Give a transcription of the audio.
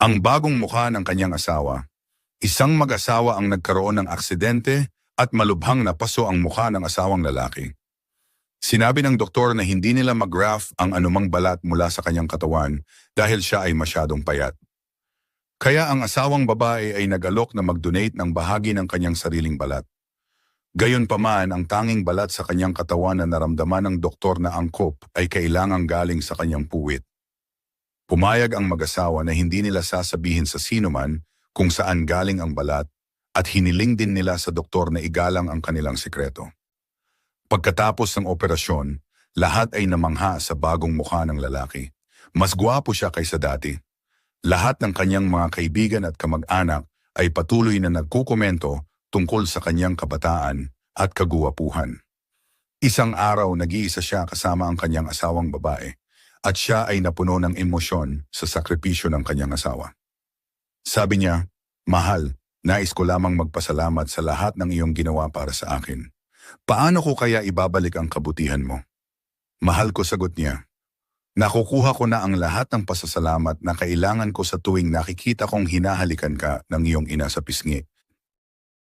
Ang bagong mukha ng kanyang asawa. Isang mag-asawa ang nagkaroon ng aksidente at malubhang napaso ang mukha ng asawang lalaki. Sinabi ng doktor na hindi nila mag-graft ang anumang balat mula sa kanyang katawan dahil siya ay masyadong payat. Kaya ang asawang babae ay nag-alok na mag-donate ng bahagi ng kanyang sariling balat. Gayunpaman, ang tanging balat sa kanyang katawan na naramdaman ng doktor na angkop ay kailangang galing sa kanyang puwit. Pumayag ang mag-asawa na hindi nila sasabihin sa sino man kung saan galing ang balat at hiniling din nila sa doktor na igalang ang kanilang sikreto. Pagkatapos ng operasyon, lahat ay namangha sa bagong mukha ng lalaki. Mas gwapo siya kaysa dati. Lahat ng kanyang mga kaibigan at kamag-anak ay patuloy na nagkukomento tungkol sa kanyang kabataan at kaguwapuhan. Isang araw nag-iisa siya kasama ang kanyang asawang babae at siya ay napuno ng emosyon sa sakripisyo ng kanyang asawa. Sabi niya, "Mahal, nais ko lamang magpasalamat sa lahat ng iyong ginawa para sa akin. Paano ko kaya ibabalik ang kabutihan mo?" "Mahal ko," sagot niya. "Nakukuha ko na ang lahat ng pasasalamat na kailangan ko sa tuwing nakikita kong hinahalikan ka ng iyong ina sa pisngi.